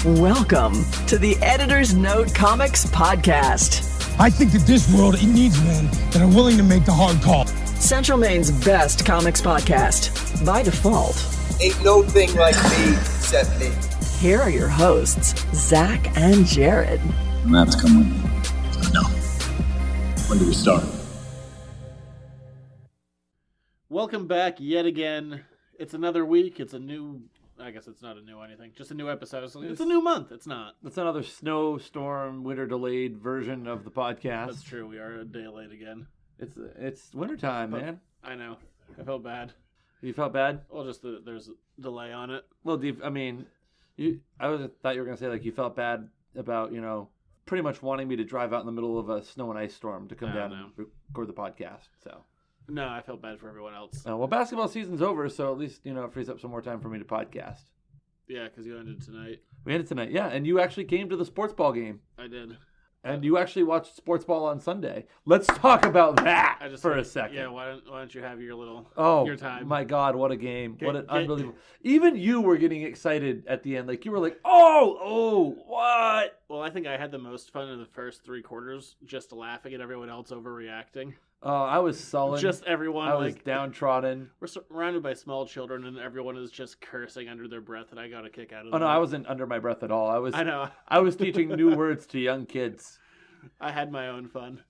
Welcome to the Editor's Note Comics Podcast. I think that this world, it needs men that are willing to make the hard call. Central Maine's best comics podcast, by default. Ain't no thing like me except me. Here are your hosts, Zach and Jared. And that's coming. No. When do we start? Welcome back yet again. It's another week. It's a new... I guess it's not a new anything. Just a new episode. It's a new month. It's not. It's another snowstorm, winter delayed version of the podcast. That's true. We are a day late again. It's wintertime, man. I know. I felt bad. You felt bad? Well, just there's a delay on it. Well, I thought you were gonna say like you felt bad about pretty much wanting me to drive out in the middle of a snow and ice storm to come down and record the podcast. So. No, I felt bad for everyone else. Well, basketball season's over, so at least it frees up some more time for me to podcast. Yeah, because you ended tonight. We ended tonight, yeah, and you actually came to the sports ball game. I did. And you actually watched sports ball on Sunday. Let's talk about that for a second. Yeah, why don't you have your little your time? My God, what a game! What an unbelievable! Even you were getting excited at the end, like you were like, "Oh, what?" Well, I think I had the most fun in the first three quarters, just laughing at everyone else overreacting. I was sullen. Just everyone. I was downtrodden. We're surrounded by small children, and everyone is just cursing under their breath, and I got a kick out of it. Oh no, I wasn't under my breath at all. I know. I was teaching new words to young kids. I had my own fun.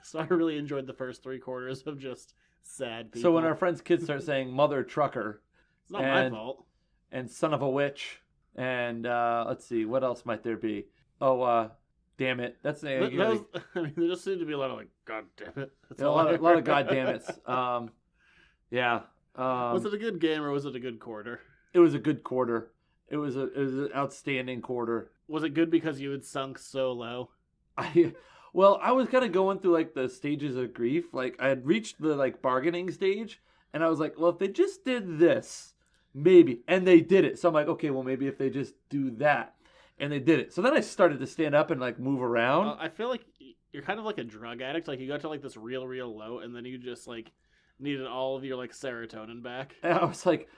So I really enjoyed the first three quarters of just sad people. So when our friends' kids start saying "mother trucker," it's not my fault. And son of a witch, and let's see, what else might there be? Damn it! That's there just seemed to be a lot of like, God damn it. A lot of God damn it's. Yeah. Was it a good game or was it a good quarter? It was a good quarter. It was an outstanding quarter. Was it good because you had sunk so low? I was kind of going through like the stages of grief. Like I had reached the like bargaining stage, and I was like, well, if they just did this, maybe, and they did it. So I'm like, okay, well, maybe if they just do that. And they did it. So then I started to stand up and like move around. I feel like you're kind of like a drug addict. Like you got to like this real low, and then you just like needed all of your like serotonin back. And I was like,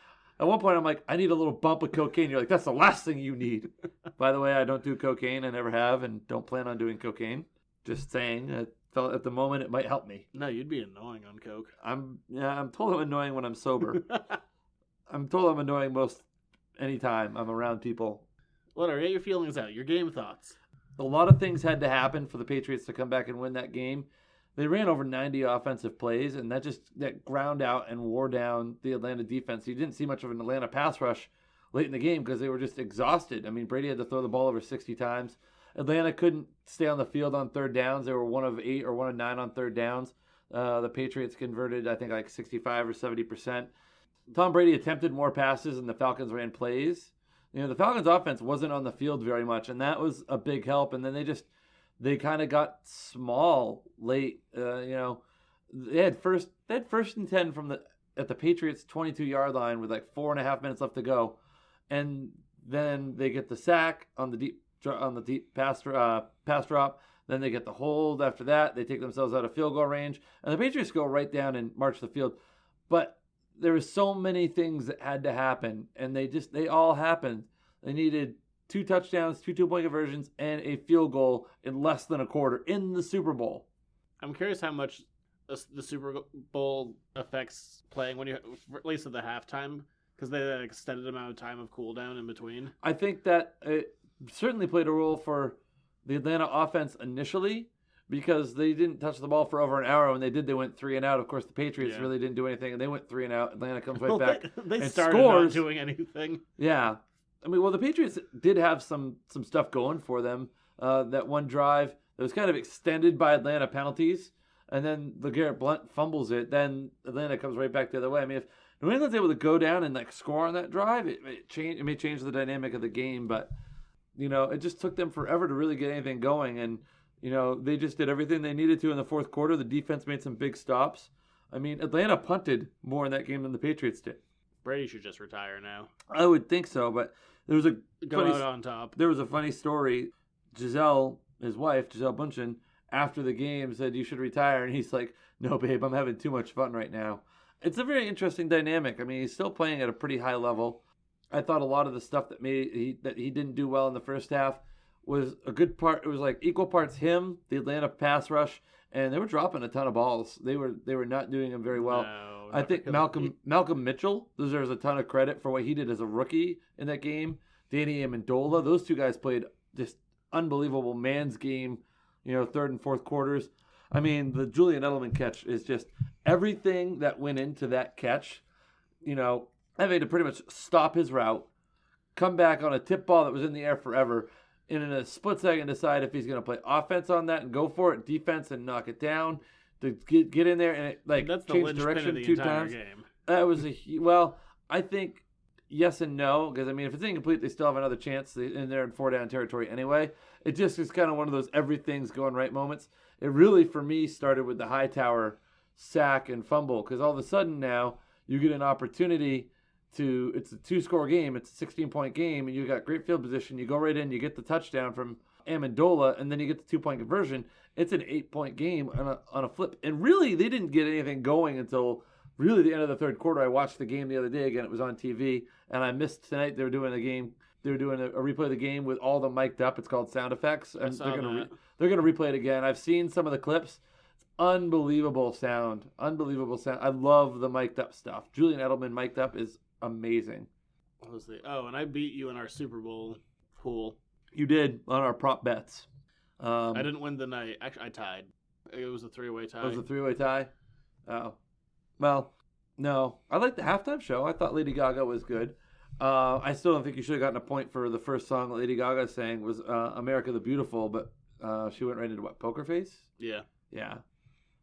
at one point I'm like, I need a little bump of cocaine. You're like, that's the last thing you need. By the way, I don't do cocaine. I never have, and don't plan on doing cocaine. Just saying. I felt at the moment it might help me. No, you'd be annoying on coke. I'm told I'm annoying when I'm sober. I'm told I'm annoying most anytime I'm around people. Whatever, get your feelings out. Your game thoughts. A lot of things had to happen for the Patriots to come back and win that game. They ran over 90 offensive plays, and that ground out and wore down the Atlanta defense. You didn't see much of an Atlanta pass rush late in the game because they were just exhausted. I mean, Brady had to throw the ball over 60 times. Atlanta couldn't stay on the field on third downs. They were 1 of 8 or 1 of 9 on third downs. The Patriots converted, I think, like 65 or 70%. Tom Brady attempted more passes, and the Falcons ran plays. The Falcons' offense wasn't on the field very much, and that was a big help. And then they kind of got small late. They had first and 10 at the Patriots' 22-yard line with like 4.5 minutes left to go, and then they get the sack on the deep pass drop. Then they get the hold. After that, they take themselves out of field goal range, and the Patriots go right down and march the field. But there were so many things that had to happen, and they all happened. They needed 2 touchdowns, 2 two-point conversions, and a field goal in less than a quarter in the Super Bowl. I'm curious how much the Super Bowl affects playing when you, at least at the halftime, because they had an extended amount of time of cool down in between. I think that it certainly played a role for the Atlanta offense initially, because they didn't touch the ball for over an hour. When they did, they went 3 and out. Of course, the Patriots really didn't do anything, and they went 3 and out. Atlanta comes right back. They started not doing anything. Yeah. I mean, well, the Patriots did have some stuff going for them. That one drive that was kind of extended by Atlanta penalties, and then LeGarrette Blount fumbles it. Then Atlanta comes right back the other way. I mean, if New England's able to go down and like score on that drive, it may change the dynamic of the game. But it just took them forever to really get anything going, and they just did everything they needed to in the fourth quarter. The defense made some big stops. I mean, Atlanta punted more in that game than the Patriots did. Brady should just retire now. I would think so, but there was out on top. There was a funny story. Gisele, his wife, Gisele Bundchen, after the game said, "You should retire," and he's like, "No, babe, I'm having too much fun right now." It's a very interesting dynamic. I mean, he's still playing at a pretty high level. I thought a lot of the stuff that he didn't do well in the first half was a good part. It was like equal parts him, the Atlanta pass rush, and they were dropping a ton of balls. They were not doing them very well. No, I think really. Malcolm Mitchell deserves a ton of credit for what he did as a rookie in that game. Danny Amendola, those two guys played just unbelievable man's game, third and fourth quarters. I mean, the Julian Edelman catch is just everything that went into that catch. I made to pretty much stop his route, come back on a tip ball that was in the air forever, and in a split second decide if he's going to play offense on that and go for it, defense and knock it down, to get in there and it That's the change linchpin direction of the 2 entire times. game. That was I think yes and no, because I mean, if it's incomplete, they still have another chance, and they're in 4-down territory anyway. It just is kind of one of those everything's going right moments. It really, for me, started with the Hightower sack and fumble, because all of a sudden now you get an opportunity it's a 2-score game, it's a 16-point game, and you got great field position. You go right in, you get the touchdown from Amendola, and then you get the 2-point conversion. It's an 8-point game on a flip. And really, they didn't get anything going until really the end of the third quarter. I watched the game the other day again. It was on TV, and I missed tonight. They were doing a replay of the game with all the mic'd up. It's called sound effects, and they're gonna replay it again. I've seen some of the clips. It's unbelievable sound. I love the mic'd up stuff. Julian Edelman mic'd up is amazing. What was and I beat you in our Super Bowl pool. You did on our prop bets. I didn't win the night. Actually, I tied. It was a 3-way tie. It was a 3-way tie? Oh. Well, no. I liked the halftime show. I thought Lady Gaga was good. I still don't think you should have gotten a point for the first song Lady Gaga sang was America the Beautiful, but she went right into what, Poker Face? Yeah. Yeah.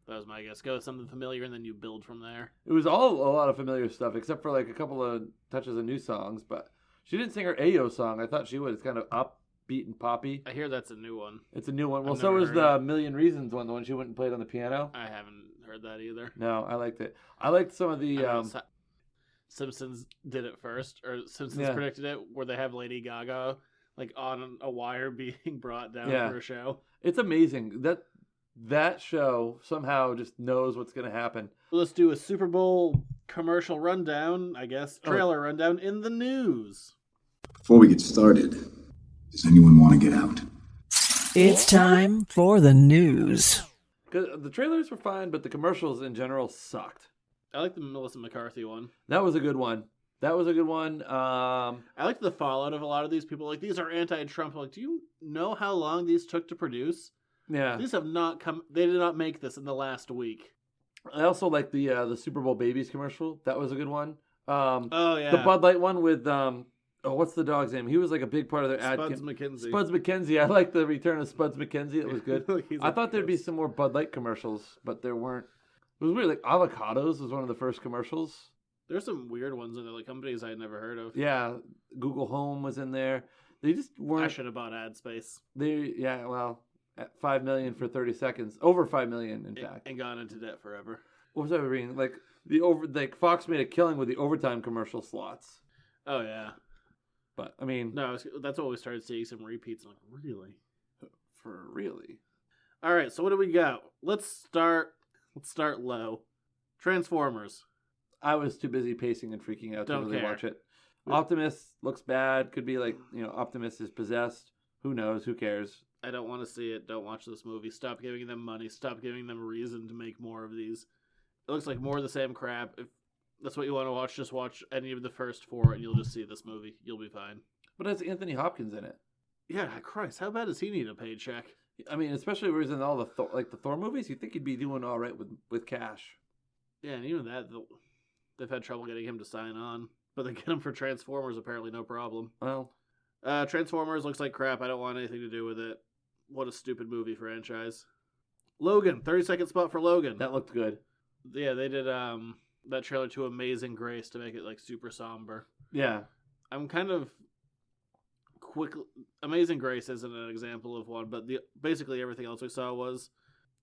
That was my guess. Go with something familiar, and then you build from there. It was all a lot of familiar stuff, except for like a couple of touches of new songs, but she didn't sing her Ayo song. I thought she would. It's kind of upbeat and poppy. I hear that's a new one. It's a new one. Well, I've so never was heard the it. Million Reasons one, the one she went and played on the piano. I haven't heard that either. No, I liked it. I liked some of the... Simpsons did it first, or Simpsons predicted it, where they have Lady Gaga like on a wire being brought down for a show. It's amazing. That show somehow just knows what's going to happen. Let's do a Super Bowl commercial rundown, I guess, trailer rundown in the news. Before we get started, does anyone want to get out? It's time for the news. 'Cause the trailers were fine, but the commercials in general sucked. I like the Melissa McCarthy one. That was a good one. I liked the fallout of a lot of these people. Like, these are anti-Trump. Like, do you know how long these took to produce? Yeah. These have not come. They did not make this in the last week. I also like the Super Bowl Babies commercial. That was a good one. Oh yeah. The Bud Light one with what's the dog's name? He was like a big part of their ad. Spuds McKenzie. Spuds McKenzie. I like the return of Spuds McKenzie. It was good. He's I thought there'd be some more Bud Light commercials, but there weren't. It was weird. Like avocados was one of the first commercials. There's some weird ones in there, like companies I had never heard of. Yeah, Google Home was in there. They just weren't. I should have bought ad space. At $5 million for 30 seconds, over $5 million in fact, and gone into debt forever. What was I reading? Like Fox made a killing with the overtime commercial slots. Oh yeah, but I mean, no, that's what we started seeing some repeats. I'm like, really, for really. All right, so what do we got? Let's start low. Transformers. I was too busy pacing and freaking out to Don't really care. watch it. Optimus looks bad. Could be like, Optimus is possessed. Who knows? Who cares? I don't want to see it. Don't watch this movie. Stop giving them money. Stop giving them a reason to make more of these. It looks like more of the same crap. If that's what you want to watch, just watch any of the first 4 and you'll just see this movie. You'll be fine. But it has Anthony Hopkins in it. Yeah, Christ, how bad does he need a paycheck? I mean, especially where he's in all the Thor movies, you'd think he'd be doing all right with cash. Yeah, and even that, they've had trouble getting him to sign on. But they get him for Transformers, apparently no problem. Well, Transformers looks like crap. I don't want anything to do with it. What a stupid movie franchise. Logan, 30-second spot for Logan. that looked good. Yeah, they did that trailer to Amazing Grace to make it like super somber. Yeah. I'm kind of Amazing Grace isn't an example of one, but basically everything else we saw was.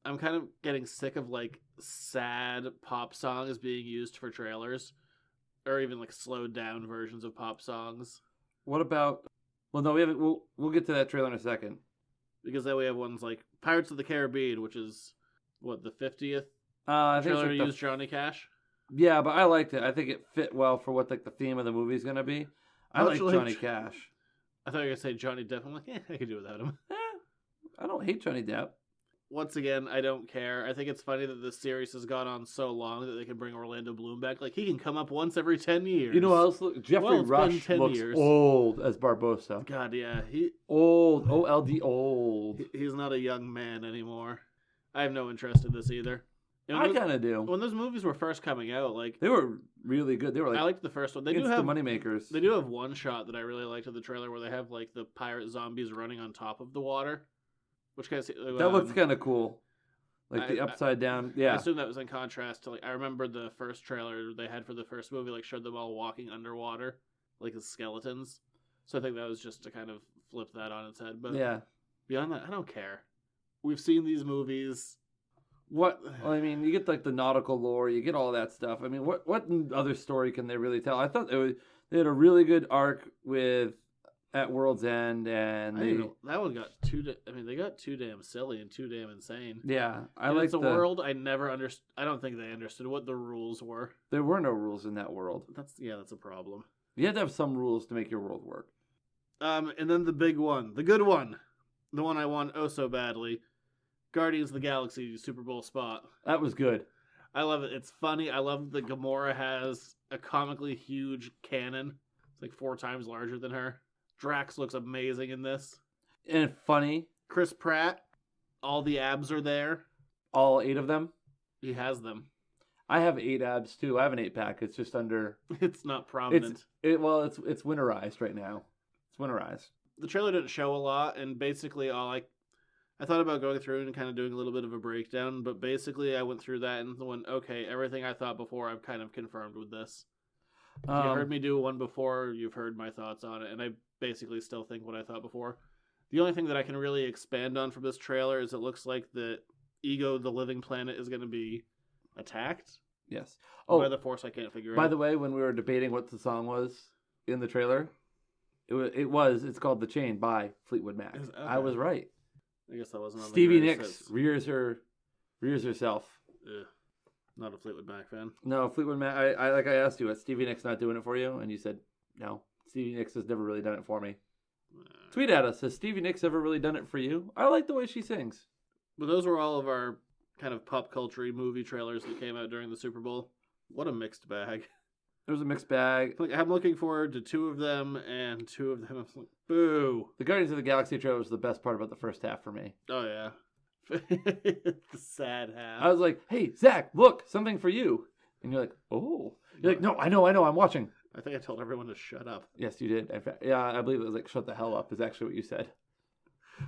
I'm kind of getting sick of like sad pop songs being used for trailers, or even like slowed down versions of pop songs. What about? Well, no, we haven't. We'll get to that trailer in a second. Because then we have ones like Pirates of the Caribbean, which is what, the 50th I think trailer it's to like use Johnny Cash. Yeah, but I liked it. I think it fit well for what like the theme of the movie is going to be. I like Much Johnny Cash. I thought you were going to say Johnny Depp. I'm like, I could do without him. I don't hate Johnny Depp. Once again, I don't care. I think it's funny that this series has gone on so long that they can bring Orlando Bloom back. Like, he can come up once every 10 years. You know what else? Jeffrey Well, it's been Rush 10 looks years. old as Barbosa. God, yeah. Old. OLD old. He's not a young man anymore. I have no interest in this either. And I when- kind of do. When those movies were first coming out, like, They were really good. They were like I liked the first one. They do it's have the moneymakers. They do have one shot that I really liked in the trailer where they have like the pirate zombies running on top of the water, which kind of That looks kind of cool. Like the I- upside down. I Yeah. assume that was in contrast to like I remember the first trailer they had for the first movie like showed them all walking underwater like as skeletons. So I think that was just to kind of flip that on its head. But Yeah. beyond that, I don't care. We've seen these movies. What? Well, I mean, you get like the nautical lore, you get all that stuff. I mean, what other story can they really tell? I thought they had a really good arc with at World's End, and That one got they got too damn silly and too damn insane. yeah, I And like it's a world I never understood. I don't think they understood what the rules were. There were no rules in that world. That's a problem. You had to have some rules to make your world work. And then the big one, the good one, the one I want oh so badly, Guardians of the Galaxy Super Bowl spot. That was good. I love it. It's funny. I love that Gamora has a comically huge cannon. It's like 4 times larger than her. Drax looks amazing in this. And funny. Chris Pratt, all the abs are there. All 8 of them. He has them. I have 8 abs too. I have an 8-pack. It's just under. It's not prominent. It's winterized right now. It's winterized. The trailer didn't show a lot, and basically all I thought about going through and kind of doing a little bit of a breakdown, but basically I went through that and went, okay, everything I thought before I've kind of confirmed with this. If you heard me do one before, you've heard my thoughts on it, and I basically still think what I thought before. The only thing that I can really expand on from this trailer is it looks like the Ego, the living planet, is going to be attacked Yes. by the Force. I can't figure out. By the way, when we were debating what the song was in the trailer, it's called "The Chain" by Fleetwood Mac. Okay. I was right. I guess that wasn't on Stevie the Nicks rears herself. Ugh. Not a Fleetwood Mac fan. No, Fleetwood Mac. I asked you, is Stevie Nicks not doing it for you? And you said no. Stevie Nicks has never really done it for me. Tweet at us. Has Stevie Nicks ever really done it for you? I like the way she sings. But those were all of our kind of pop culture movie trailers that came out during the Super Bowl. What a mixed bag. It was a mixed bag. Like, I'm looking forward to 2 of them, and 2 of them I'm like, boo. The Guardians of the Galaxy trailer was the best part about the first half for me. Oh, yeah. The sad half. I was like, hey, Zach, look, something for you. And you're like, oh. You're like, no, I know, I'm watching. I think I told everyone to shut up. Yes, you did. In fact, yeah, I believe it was like, shut the hell up is actually what you said.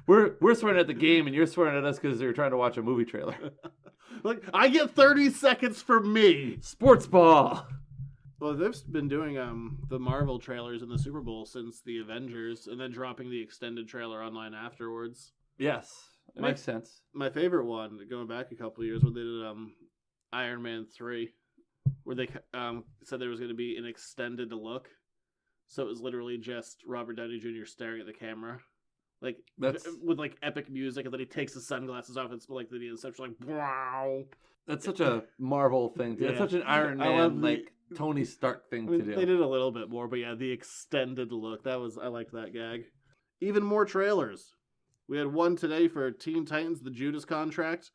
We're swearing at the game, and you're swearing at us because you're trying to watch a movie trailer. Like, I get 30 seconds for me. Sports ball. Well, they've been doing the Marvel trailers in the Super Bowl since the Avengers, and then dropping the extended trailer online afterwards. Yes, it makes sense. My favorite one, going back a couple of years, when they did Iron Man 3, where they said there was going to be an extended look. So it was literally just Robert Downey Jr. staring at the camera. Like, with like epic music, and then he takes his sunglasses off, and it's like the Inception, like, wow. That's such a Marvel thing. Yeah. That's such an Iron Man, like Tony Stark thing to do. They did a little bit more, but yeah, the extended look, I liked that gag. Even more trailers. We had one today for Teen Titans, the Judas Contract.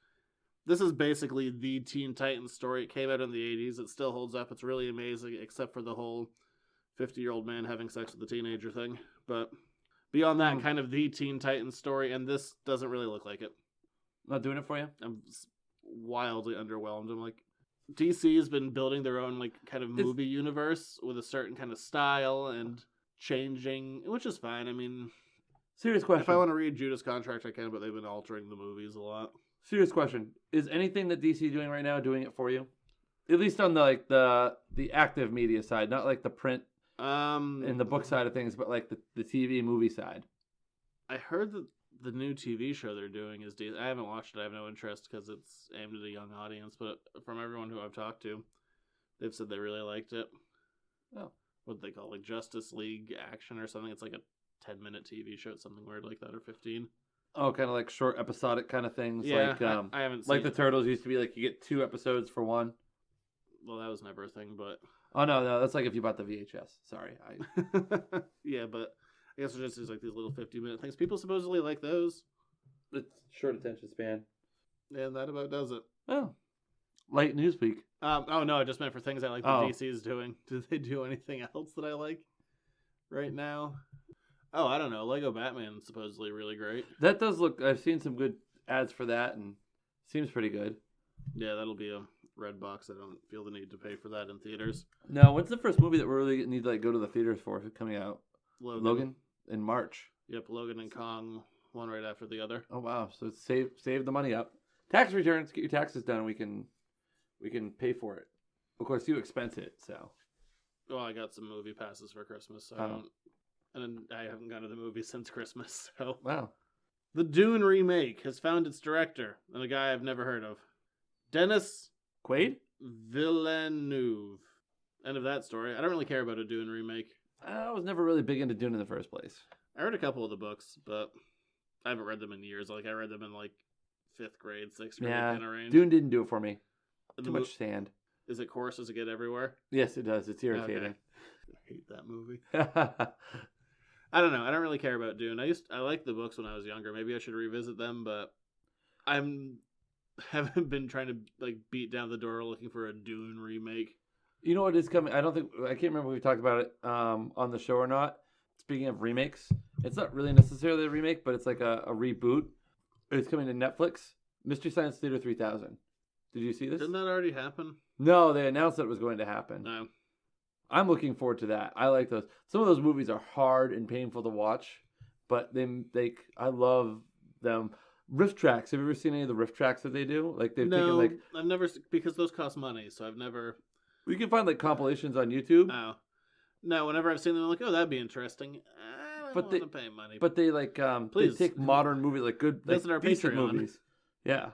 This is basically the Teen Titans story. It came out in the 80s. It still holds up. It's really amazing, except for the whole 50-year-old man having sex with a teenager thing. But beyond that, kind of the Teen Titans story, and this doesn't really look like it. Not doing it for you? I'm wildly underwhelmed. I'm like, DC has been building their own like kind of movie universe with a certain kind of style and changing, which is fine. I mean, serious question. If I want to read Judas Contract, I can, but they've been altering the movies a lot. Serious question. Is anything that DC doing right now doing it for you? At least on the active media side, not like the print and the book side of things, but like the TV movie side. I heard that the new TV show they're doing is decent. I haven't watched it. I have no interest because it's aimed at a young audience. But from everyone who I've talked to, they've said they really liked it. Oh, what do they call it? Like Justice League Action or something? It's like a 10-minute TV show. It's something weird like that, or 15. Oh, kind of like short episodic kind of things. Yeah, like I haven't seen like the Turtles used to be like you get 2 episodes for one. Well, that was never a thing, but Oh no, that's like if you bought the VHS. Sorry, Yeah, but I guess there's just like these little 50-minute things. People supposedly like those. it's short attention span. And that about does it. Oh, light news week. Oh no, I just meant for things I like the DC is doing. Did they do anything else that I like right now? Oh, I don't know. Lego Batman is supposedly really great. That does look. I've seen some good ads for that, and seems pretty good. Yeah, that'll be a red box. I don't feel the need to pay for that in theaters. Now, when's the first movie that we really need to like go to the theaters for coming out? Logan in March. Yep, Logan and Kong, one right after the other. Oh wow! So save the money up. Tax returns. Get your taxes done. We can pay for it. Of course, you expense it. So. Well, I got some movie passes for Christmas. So I haven't gone to the movie since Christmas. So Wow. the Dune remake has found its director, and a guy I've never heard of, Denis Quaid? Villeneuve. End of that story. I don't really care about a Dune remake. I was never really big into Dune in the first place. I read a couple of the books, but I haven't read them in years. Like I read them in like 5th grade, 6th grade kind of range. Dune didn't do it for me. The Too much sand. Is it coarse? Does it get everywhere? Yes, it does. It's irritating. Okay. I hate that movie. I don't know. I don't really care about Dune. I liked the books when I was younger. Maybe I should revisit them, but haven't been trying to like beat down the door looking for a Dune remake. You know what is coming? I can't remember if we talked about it on the show or not. Speaking of remakes, it's not really necessarily a remake, but it's like a reboot. It's coming to Netflix. Mystery Science Theater 3000. Did you see this? Didn't that already happen? No, they announced that it was going to happen. No. I'm looking forward to that. I like those. Some of those movies are hard and painful to watch, but I love them. Riff tracks. Have you ever seen any of the riff tracks that they do? Like they've taken like I've never, because those cost money, so I've never. You can find like compilations on YouTube. Oh. No, whenever I've seen them, I'm like, oh, that'd be interesting. I don't want to pay money. But they like Please. they take modern movies like good like, Visit our decent Patreon. movies. Yeah.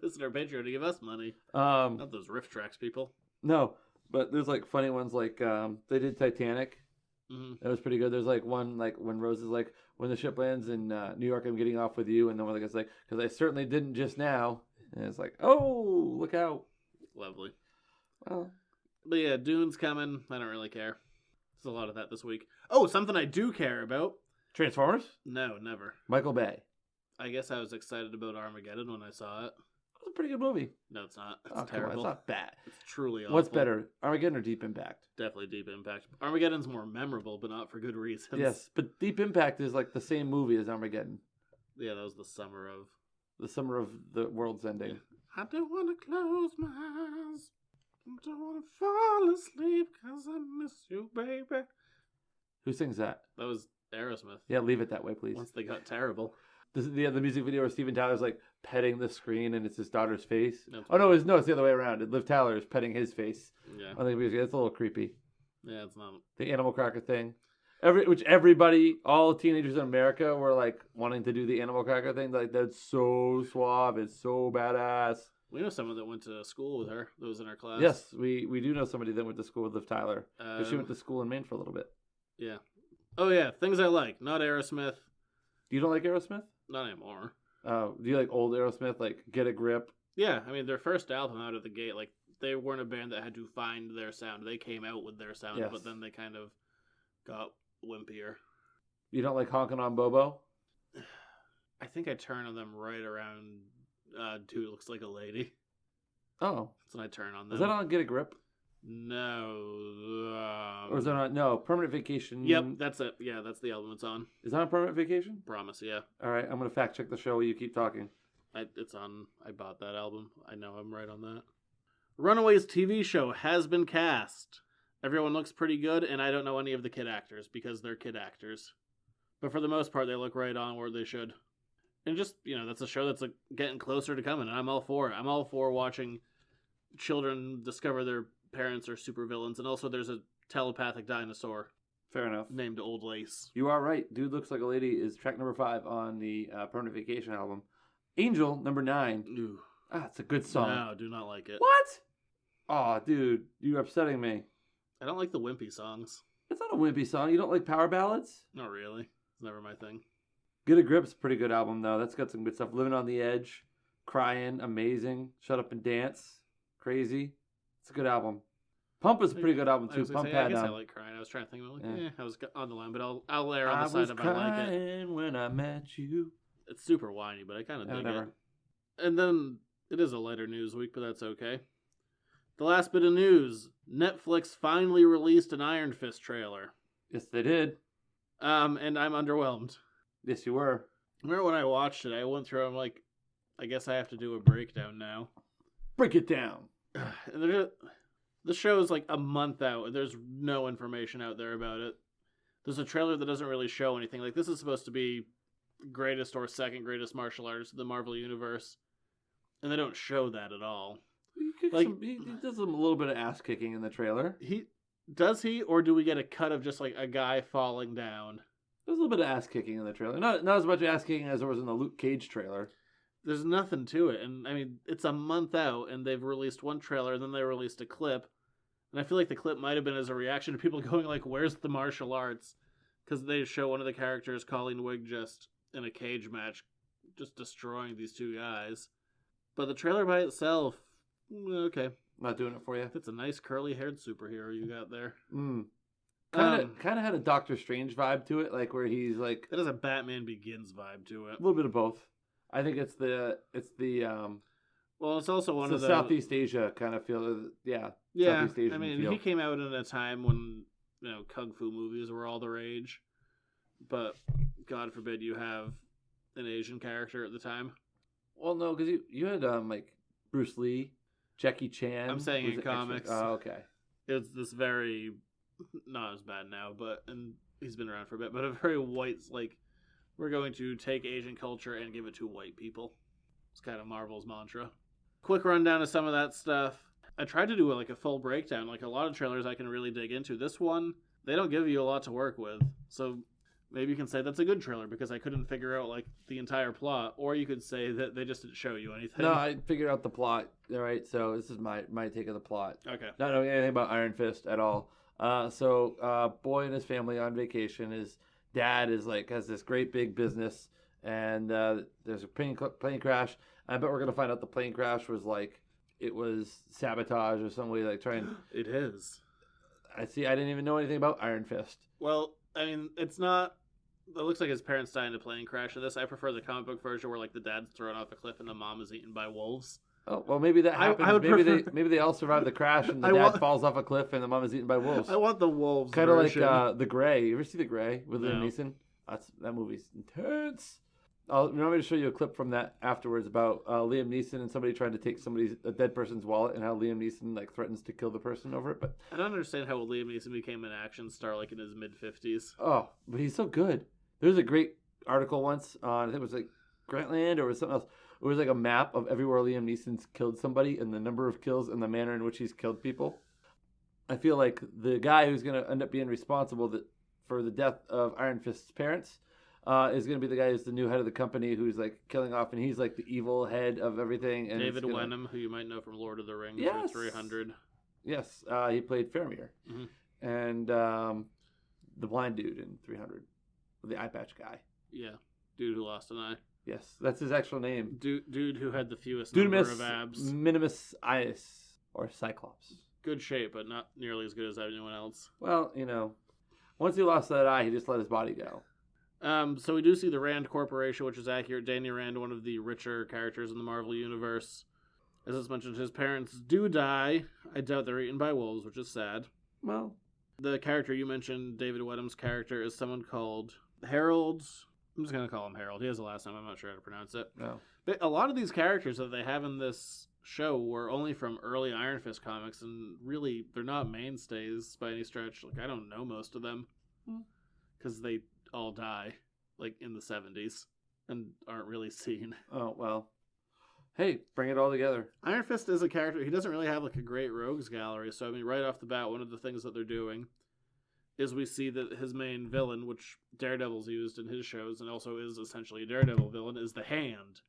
Visit our Patreon to give us money. Not Not those riff tracks, people. No, but there's like funny ones like they did Titanic. Mm-hmm. That was pretty good. There's like one like when Rose is like, when the ship lands in New York, I'm getting off with you, and then one of the guys like, because I certainly didn't just now, and it's like, oh, look out. Lovely. Well, But yeah, Dune's coming. I don't really care. There's a lot of that this week. Oh, something I do care about. Transformers? No, never. Michael Bay. I guess I was excited about Armageddon when I saw it. It was a pretty good movie. No, it's not. It's Come on, terrible. it's not bad. It's truly awful. What's better, Armageddon or Deep Impact? Definitely Deep Impact. Armageddon's more memorable, but not for good reasons. Yes, but Deep Impact is like the same movie as Armageddon. Yeah, that was the summer of the world's ending. I don't want to close my eyes. I don't want to fall asleep because I miss you, baby. Who sings that? That was Aerosmith. Yeah, leave it that way, please. Once they got terrible. This is the music video where Steven Tyler's like petting the screen and it's his daughter's face. That's Oh no, weird. it's the other way around. Liv Tyler is petting his face. Yeah. I think it's a little creepy. Yeah, it's not. The animal cracker thing. Everybody, all teenagers in America were like wanting to do the animal cracker thing. Like that's so suave, it's so badass. We know someone that went to school with her. That was in our class. Yes, we do know somebody that went to school with Liv Tyler. 'Cause she Um, went to school in Maine for a little bit. Yeah. Oh yeah, things I like. Not Aerosmith. You don't like Aerosmith? Not anymore. Do you like old Aerosmith, like Get a Grip? Yeah, I mean their first album out of the gate, like they weren't a band that had to find their sound. They came out with their sound, Yes. but then they kind of got wimpier. You don't like Honkin' on Bobo? I think I turn on them right around Dude Looks Like a Lady. Oh, That's when I turn on them. is that on Get a Grip? No. Or is that on, no, Permanent Vacation? Yep, that's it. Yeah, that's the album it's on. Is that on Permanent Vacation? Promise, yeah. All right, I'm going to fact check the show while you keep talking. It's on. I bought that album. I know I'm right on that. Runaways TV show has been cast. Everyone looks pretty good, and I don't know any of the kid actors because they're kid actors. But for the most part, they look right on where they should. And just, that's a show that's like getting closer to coming, and I'm all for it. I'm all for watching children discover their parents are supervillains, and also there's a telepathic dinosaur Fair enough. named Old Lace. You are right. Dude Looks Like a Lady is track number 5 on the Permanent Vacation album. Angel, number 9. Ooh. Ah, it's a good song. No, do not like it. What? Oh, dude, you're upsetting me. I don't like the wimpy songs. It's not a wimpy song. You don't like power ballads? Not really. It's never my thing. Get a Grip's a pretty good album, though. That's got some good stuff. Living on the Edge, Crying, amazing. Shut Up and Dance, crazy. It's a good album. Pump is a pretty good album I too. was gonna Pump say, I had. guess I like Crying. I was trying to think about I was on the line, but I'll err on I the side was of I like it. crying when I met you. It's super whiny, but I kind of dig Whatever. it. And then it is a lighter news week, but that's okay. The last bit of news: Netflix finally released an Iron Fist trailer. Yes, they did. And I'm underwhelmed. Yes, you were. Remember when I watched it? I went through. I'm like, I guess I have to do a breakdown now. Break it down. And the show is like a month out, and there's no information out there about it. There's a trailer that doesn't really show anything. Like, this is supposed to be greatest or second greatest martial artist in the Marvel Universe, and they don't show that at all. He does a little bit of ass kicking in the trailer. Does he, or do we get a cut of just like a guy falling down? There's a little bit of ass kicking in the trailer. Not as much ass kicking as there was in the Luke Cage trailer. There's nothing to it, and I mean, it's a month out, and they've released one trailer, and then they released a clip, and I feel like the clip might have been as a reaction to people going like, "Where's the martial arts?" Because they show one of the characters, Colleen Wig, just in a cage match, just destroying these two guys. But the trailer by itself, okay, Not doing it for you. that's a nice curly-haired superhero you got there. Kind of had a Doctor Strange vibe to it, like where he's like That has a Batman Begins vibe to it. a little bit of both. I think it's the Well, it's also one it's of the the Southeast Asia kind of feel. Yeah. Yeah, Southeast Asian I mean, feel. he came out in a time when kung fu movies were all the rage, but God forbid you have an Asian character at the time. Well, no, because you had like Bruce Lee, Jackie Chan. I'm saying was in it extra- comics. Oh, okay. It's this very not as bad now, and he's been around for a bit, but a very white, like, we're going to take Asian culture and give it to white people. It's kind of Marvel's mantra. Quick rundown of some of that stuff. I tried to do like a full breakdown, like a lot of trailers I can really dig into. This one, they don't give you a lot to work with, so maybe you can say that's a good trailer because I couldn't figure out like the entire plot, or you could say that they just didn't show you anything. No, I figured out the plot. All right, so this is my take of the plot. Okay. Not knowing anything about Iron Fist at all. Boy and his family on vacation. His dad has this great big business, and there's a plane crash. I bet we're gonna find out the plane crash was like it was sabotage or some way like trying. It is. I didn't even know anything about Iron Fist. Well, I mean, it's not. It looks like his parents died in a plane crash. In this, I prefer the comic book version where like the dad's thrown off a cliff and the mom is eaten by wolves. Oh well, maybe that happens. I would prefer... maybe they all survived the crash and the dad falls off a cliff and the mom is eaten by wolves. I want the wolves. Kind of like version. The Gray. You ever see The Gray with Liam No. Neeson? That movie's intense. I'll want me to show you a clip from that afterwards about Liam Neeson and somebody trying to take a dead person's wallet and how Liam Neeson like threatens to kill the person over it. But I don't understand how Liam Neeson became an action star like in his mid-50s. oh, but he's so good. There's a great article once on I think it was like Grantland or it was something else. It was like a map of everywhere Liam Neeson's killed somebody and the number of kills and the manner in which he's killed people. I feel like the guy who's going to end up being responsible for the death of Iron Fist's parents is going to be the guy who's the new head of the company who's like killing off, and he's like the evil head of everything. And David Wenham, who you might know from Lord of the Rings Yes. or 300. Yes, he played Faramir. Mhm. And the blind dude in 300, the eye patch guy. Yeah, dude who lost an eye. Yes, that's his actual name. Dude who had the fewest number Dunamis of abs. Minimus Ius, or Cyclops. Good shape, but not nearly as good as anyone else. Well, once he lost that eye, he just let his body go. So we do see the Rand Corporation, which is accurate. Danny Rand, one of the richer characters in the Marvel Universe. As it's mentioned, his parents do die. I doubt they're eaten by wolves, which is sad. Well, The character you mentioned, David Wenham's character, is someone called Harold. I'm just going to call him Harold. He has a last name. I'm not sure how to pronounce it. no. But a lot of these characters that they have in this show were only from early Iron Fist comics, and really, they're not mainstays by any stretch. Like, I don't know most of them. Because they all die, like, in the 70s, and aren't really seen. Oh, well. Hey, bring it all together. Iron Fist is a character. He doesn't really have like a great rogues gallery. So I mean, right off the bat, one of the things that they're doing is we see that his main villain, which Daredevil's used in his shows, and also is essentially a Daredevil villain, is the Hand.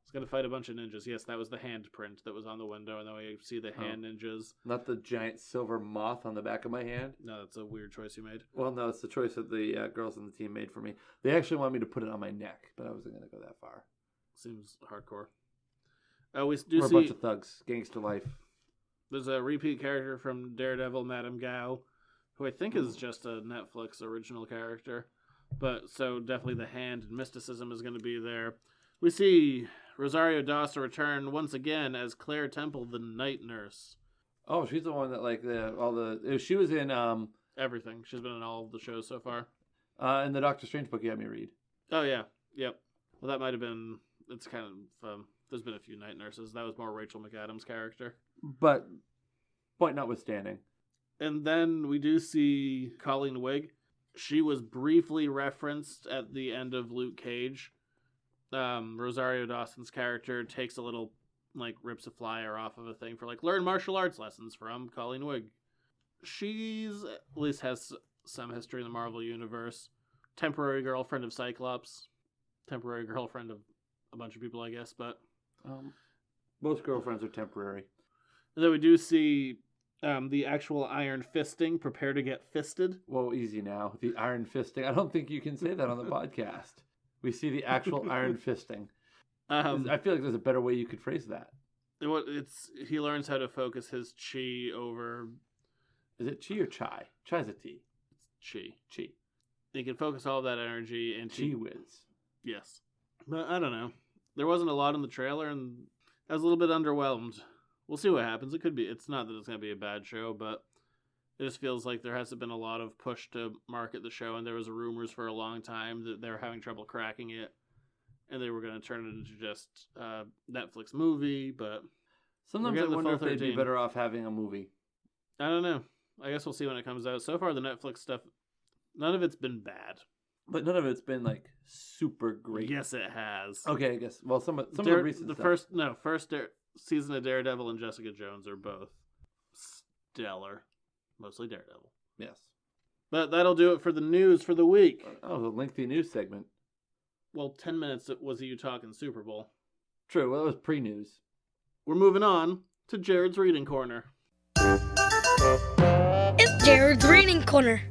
He's going to fight a bunch of ninjas. Yes, that was the handprint that was on the window, and then we see the hand ninjas. Not the giant silver moth on the back of my hand. No, that's a weird choice you made. Well, no, it's the choice that the girls on the team made for me. They actually wanted me to put it on my neck, but I wasn't going to go that far. Seems hardcore. We do We're see a bunch of thugs. Gangster life. There's a repeat character from Daredevil, Madame Gao, who I think is just a Netflix original character. But so definitely the Hand and mysticism is going to be there. We see Rosario Dawson return once again as Claire Temple, the night nurse. Oh, she's the one that like she was in Everything. She's been in all of the shows so far. in the Doctor Strange book you had me read. Oh yeah, yep. Well, that might have been. It's kind of. There's been a few night nurses. That was more Rachel McAdams' character. But point notwithstanding. And then we do see Colleen Wigg. She was briefly referenced at the end of Luke Cage. Rosario Dawson's character takes a little, rips a flyer off of a thing for, learn martial arts lessons from Colleen Wigg. She's, at least has some history in the Marvel Universe. Temporary girlfriend of Cyclops. Temporary girlfriend of a bunch of people, I guess, but... most girlfriends are temporary. And then we do see the actual Iron Fisting prepare to get fisted. Whoa, easy now. The Iron Fisting. I don't think you can say that on the podcast. We see the actual Iron Fisting. I feel like there's a better way you could phrase that. He learns how to focus his chi over... Is it chi or chai? Chai's a T. Chi. Chi. He can focus all that energy into... Chi whiz. Yes. But I don't know. There wasn't a lot in the trailer, and I was a little bit underwhelmed. We'll see what happens. It could be... It's not that it's going to be a bad show, but it just feels like there hasn't been a lot of push to market the show, and there was rumors for a long time that they were having trouble cracking it, and they were going to turn it into just a Netflix movie, but... Sometimes I wonder if they'd be better off having a movie. I don't know. I guess we'll see when it comes out. So far, the Netflix stuff, none of it's been bad. But none of it's been, super great. Yes, it has. Okay, I guess. Well, some of the recent stuff. First season of Daredevil and Jessica Jones are both stellar. Mostly Daredevil. Yes. But that'll do it for the news for the week. Oh, the lengthy news segment. Well, 10 minutes was you talking Super Bowl. True, well, that was pre-news. We're moving on to Jared's Reading Corner. It's Jared's Reading Corner.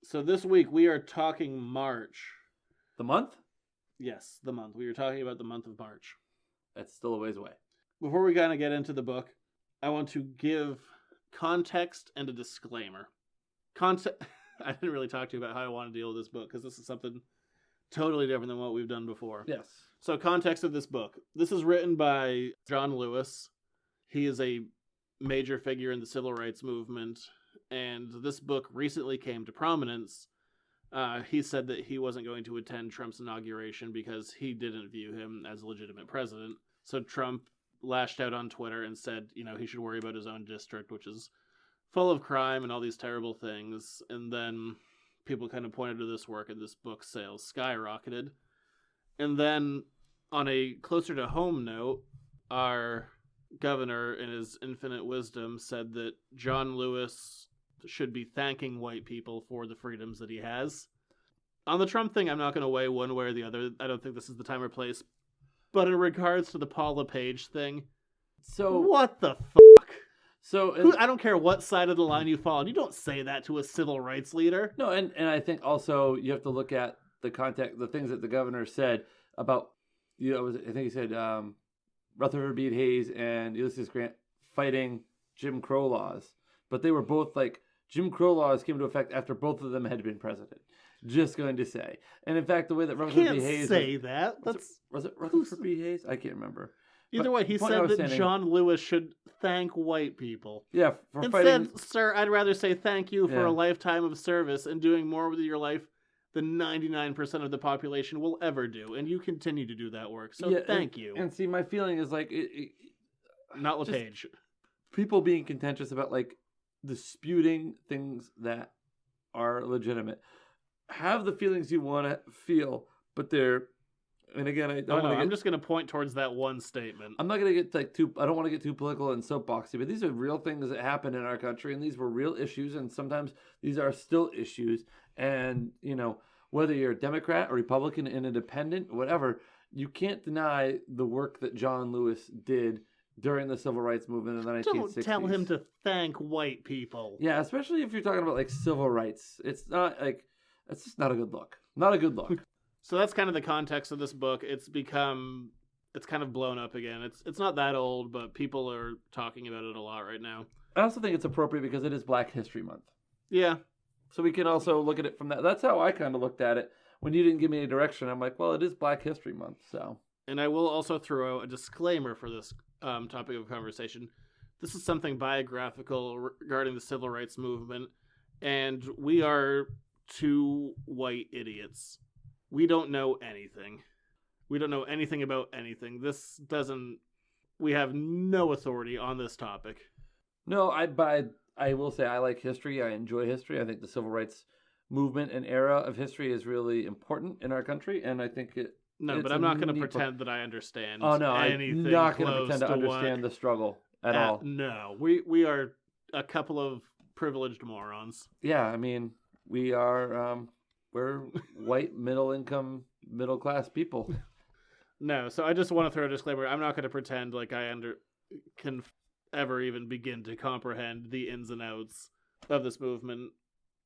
So this week we are talking March. The month? Yes, the month. We are talking about the month of March. That's still a ways away. Before we kind of get into the book, I want to give context and a disclaimer. I didn't really talk to you about how I want to deal with this book, because this is something totally different than what we've done before. Yes. So context of this book. This is written by John Lewis. He is a major figure in the civil rights movement, and this book recently came to prominence. He said that he wasn't going to attend Trump's inauguration because he didn't view him as a legitimate president. So Trump lashed out on Twitter and said, he should worry about his own district, which is full of crime and all these terrible things. And then people kind of pointed to this work, and this book's sales skyrocketed. And then on a closer to home note, our governor, in his infinite wisdom, said that John Lewis should be thanking white people for the freedoms that he has. On the Trump thing, I'm not going to weigh one way or the other. I don't think this is the time or place. But in regards to the Paula Page thing, so what the fuck? So I don't care what side of the line you fall on. You don't say that to a civil rights leader. No, and I think also you have to look at the context, the things that the governor said about, I think he said Rutherford B. Hayes and Ulysses Grant fighting Jim Crow laws. But they were both Jim Crow laws came into effect after both of them had been president. Just going to say. And in fact, the way that Rutherford B. Hayes... say that. Was it Rutherford B. Hayes? I can't remember. Either way, he said that John Lewis should thank white people. Yeah, for Instead, fighting... sir, I'd rather say thank you for a lifetime of service and doing more with your life than 99% of the population will ever do. And you continue to do that work. So thank you. And see, my feeling is not LePage. People being contentious about disputing things that are legitimate. Have the feelings you want to feel, but they're, and again, I'm just going to point towards that one statement. I'm not going to get I don't want to get too political and soapboxy, but these are real things that happen in our country, and these were real issues, and sometimes these are still issues. And, whether you're a Democrat or Republican, an independent, whatever, you can't deny the work that John Lewis did during the civil rights movement in the 1960s. Don't tell him to thank white people. Yeah, especially if you're talking about civil rights. It's not it's just not a good look. Not a good look. So that's kind of the context of this book. It's become it's kind of blown up again. It's not that old, but people are talking about it a lot right now. I also think it's appropriate because it is Black History Month. Yeah. So we can also look at it from that. That's how I kind of looked at it. When you didn't give me any direction, I'm like, well, it is Black History Month, so. And I will also throw out a disclaimer for this topic of conversation. This is something biographical regarding the civil rights movement, and we are two white idiots. We don't know anything. We don't know anything about anything. We have no authority on this topic. No, I will say I like history. I enjoy history. I think the civil rights movement and era of history is really important in our country, and I think it. No, but I'm not going to pretend that I understand. Oh no, anything I'm not going to pretend to what- understand the struggle at all. No, we are a couple of privileged morons. Yeah, I mean, we are we're white, middle class people. No, so I just want to throw a disclaimer. I'm not going to pretend like I can ever even begin to comprehend the ins and outs of this movement.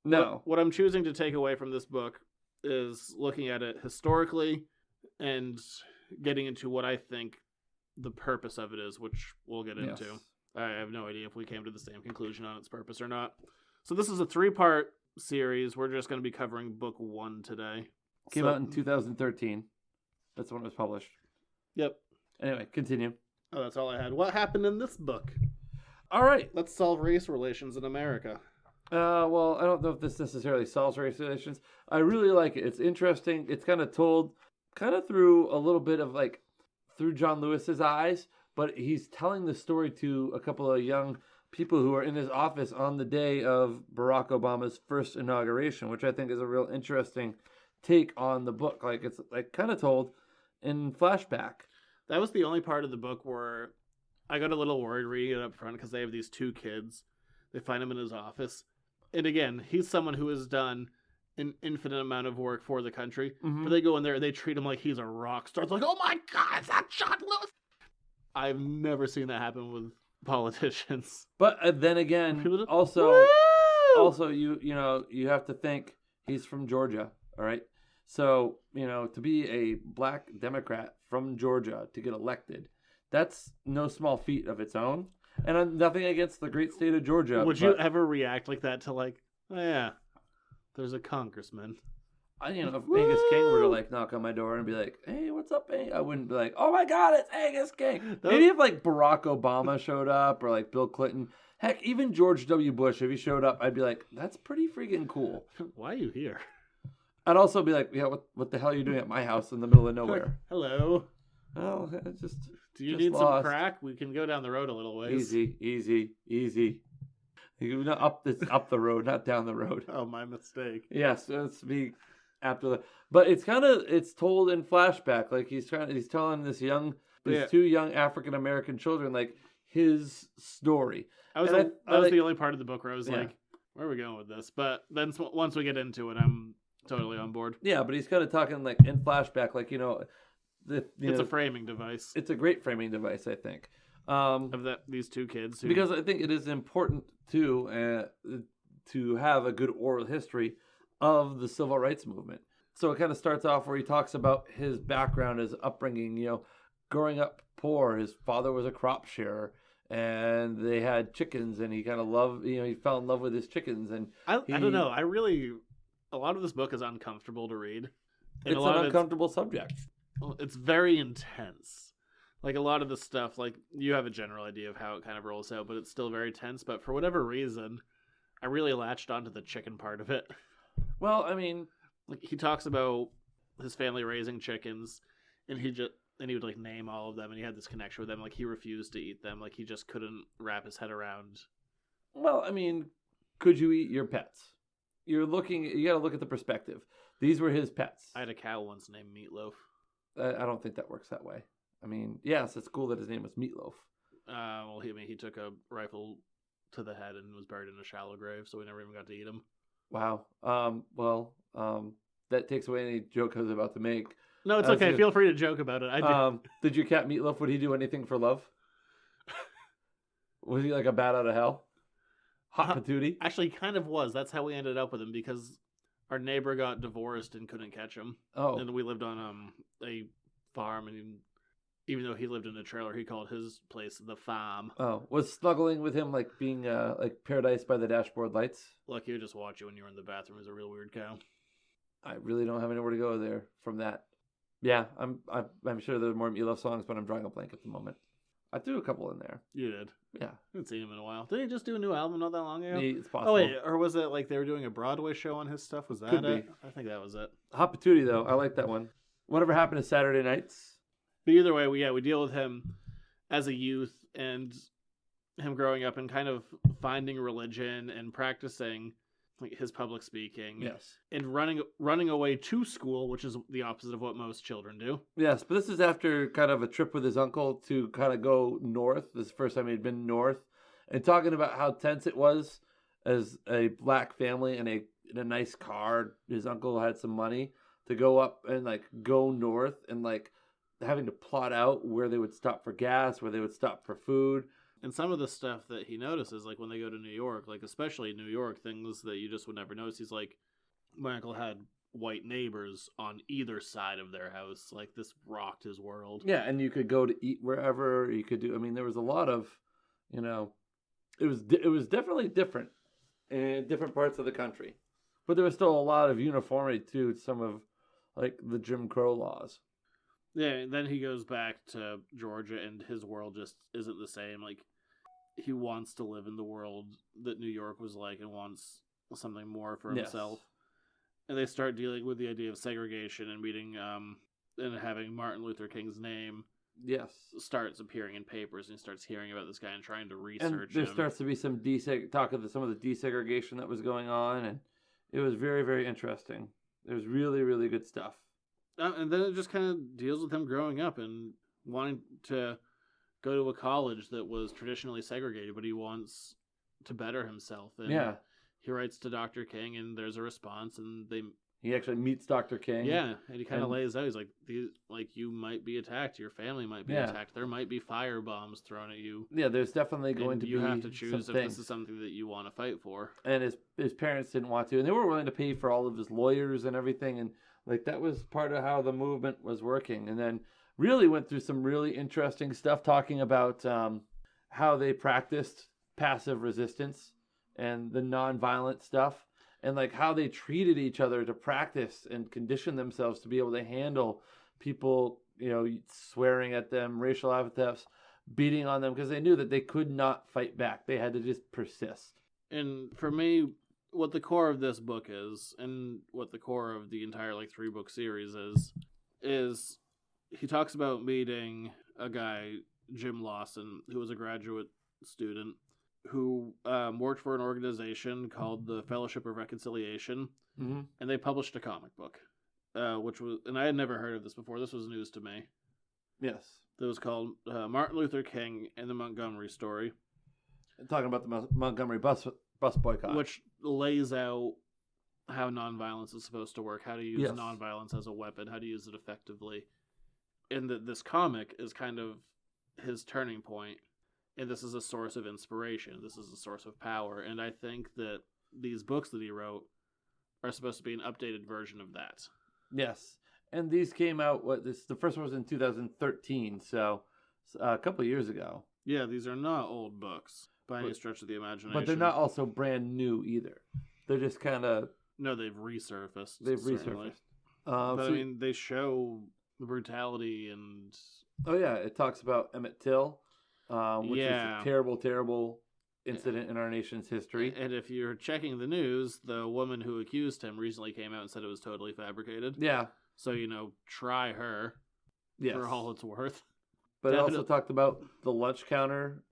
No. What I'm choosing to take away from this book is looking at it historically and getting into what I think the purpose of it is, which we'll get into. Yes. I have no idea if we came to the same conclusion on its purpose or not. So this is a 3-part series. We're just going to be covering book 1 today. Came out in 2013. That's when it was published. Yep. Anyway, continue. Oh, that's all I had. What happened in this book? All right. Let's solve race relations in America. Well, I don't know if this necessarily solves race relations. I really like it. It's interesting. It's kind of told through a little bit of like through John Lewis's eyes, but he's telling the story to a couple of young people who are in his office on the day of Barack Obama's first inauguration, which I think is a real interesting take on the book. Like it's like kind of told in flashback. That was the only part of the book where I got a little worried reading it up front because they have these 2 kids. They find him in his office. And again, he's someone who has done an infinite amount of work for the country. Mm-hmm. But they go in there and they treat him like he's a rock star. It's like, oh my God, is that John Lewis? I've never seen that happen with politicians. But then again, People also you have to think he's from Georgia, all right? So, to be a black Democrat from Georgia to get elected, that's no small feat of its own. And I'm nothing against the great state of Georgia. Would you ever react like that to like, oh yeah, there's a congressman? If Angus King were to like knock on my door and be like, "Hey, what's up, Angus?" I wouldn't be like, "Oh my God, it's Angus King." Maybe if like Barack Obama showed up or like Bill Clinton, heck, even George W. Bush, if he showed up, I'd be like, "That's pretty freaking cool." Why are you here? I'd also be like, "Yeah, what the hell are you doing at my house in the middle of nowhere?" Hello. Oh, just. Do you just need lost. some crack? We can go down the road a little ways. Easy. Not up the road, not down the road. Oh, my mistake. Yes, let's be after the. But it's told in flashback, like he's telling these 2 young African American children like his story. That was the only part of the book where I was like, where are we going with this? But then once we get into it, I'm totally on board. Yeah, but he's kind of talking like in flashback, like it's a framing device. It's a great framing device, I think. Of these 2 kids. Because I think it is important to have a good oral history of the civil rights movement. So it kind of starts off where he talks about his background, his upbringing, growing up poor. His father was a crop sharer and they had chickens and he kind of loved, he fell in love with his chickens. And I don't know. A lot of this book is uncomfortable to read. It's an uncomfortable subject. It's very intense. Like a lot of the stuff, like you have a general idea of how it kind of rolls out, but it's still very tense. But for whatever reason, I really latched onto the chicken part of it. Well, I mean, like he talks about his family raising chickens, and he would like name all of them, and he had this connection with them. Like he refused to eat them. Like he just couldn't wrap his head around. Well, I mean, could you eat your pets? You got to look at the perspective. These were his pets. I had a cow once named Meatloaf. I don't think that works that way. I mean, yes, it's cool that his name was Meatloaf. Well, he took a rifle to the head and was buried in a shallow grave, so we never even got to eat him. Wow. That takes away any joke I was about to make. No, it's okay. Feel free to joke about it. I did. Did your cat Meatloaf, would he do anything for love? Was he like a bat out of hell? Hot patootie? Actually, he kind of was. That's how we ended up with him, because our neighbor got divorced and couldn't catch him. Oh. And we lived on a farm, and even though he lived in a trailer, he called his place the farm. Oh, was snuggling with him like being like paradise by the dashboard lights? Like, he would just watch you when you were in the bathroom. He's a real weird cow. I really don't have anywhere to go there from that. Yeah, I'm sure there's more Meatloaf songs, but I'm drawing a blank at the moment. I threw a couple in there. You did. Yeah. I haven't seen him in a while. Did he just do a new album not that long ago? It's possible. Oh, wait. Or was it like they were doing a Broadway show on his stuff? Was that Could it? be. I think that was it. Hot Patootie, though. I like that one. Whatever happened to Saturday nights? But either way, we deal with him as a youth and him growing up and kind of finding religion and practicing like his public speaking. Yes. And running away to school, which is the opposite of what most children do. Yes, but this is after kind of a trip with his uncle to kind of go north. This is the first time he'd been north. And talking about how tense it was as a black family in a nice car. His uncle had some money to go up and like go north and like having to plot out where they would stop for gas, where they would stop for food. And some of the stuff that he notices, like when they go to New York, like especially New York, things that you just would never notice. He's like, my uncle had white neighbors on either side of their house. Like, this rocked his world. Yeah, and you could go to eat wherever. You could do. I mean, there was a lot of, you know, it was definitely different in different parts of the country, but there was still a lot of uniformity to some of like the Jim Crow laws. Yeah, and then he goes back to Georgia, and his world just isn't the same. Like, he wants to live in the world that New York was like and wants something more for himself. Yes. And they start dealing with the idea of segregation and meeting, and having Martin Luther King's name starts appearing in papers, and he starts hearing about this guy and trying to research and there starts to be some talk of some of the desegregation that was going on, and it was very, very interesting. It was really, really good stuff. And then it just kind of deals with him growing up and wanting to go to a college that was traditionally segregated, but he wants to better himself. And he writes to Dr. King, and there's a response, and he actually meets Dr. King. Yeah, and he kind of lays out. He's like, you might be attacked. Your family might be attacked. There might be fire bombs thrown at you. Yeah, there's definitely going to be. You have to choose if this is something that you want to fight for. And his parents didn't want to, and they were willing to pay for all of his lawyers and everything, and like that was part of how the movement was working. And then really went through some really interesting stuff, talking about how they practiced passive resistance and the nonviolent stuff. And like how they treated each other to practice and condition themselves to be able to handle people, you know, swearing at them, racial epithets, beating on them, because they knew that they could not fight back. They had to just persist. And for me, what the core of this book is, and what the core of the entire like 3-book series is he talks about meeting a guy, Jim Lawson, who was a graduate student who worked for an organization called the Fellowship of Reconciliation, and they published a comic book, which was, and I had never heard of this before. This was news to me. Yes. It was called Martin Luther King and the Montgomery Story. Talking about the Montgomery bus boycott. Which lays out how nonviolence is supposed to work, how to use nonviolence as a weapon, how to use it effectively. And this comic is kind of his turning point. And this is a source of inspiration. This is a source of power. And I think that these books that he wrote are supposed to be an updated version of that. Yes. And these came out, the first one was in 2013, so a couple of years ago. Yeah, these are not old books by any stretch of the imagination. But they're not also brand new either. They're just kind of... No, they've resurfaced. Resurfaced. But I mean, they show the brutality and... Oh yeah, it talks about Emmett Till. Which is a terrible, terrible incident in our nation's history. And if you're checking the news, the woman who accused him recently came out and said it was totally fabricated. Yeah. So, try her for all it's worth. But it also talked about the lunch counter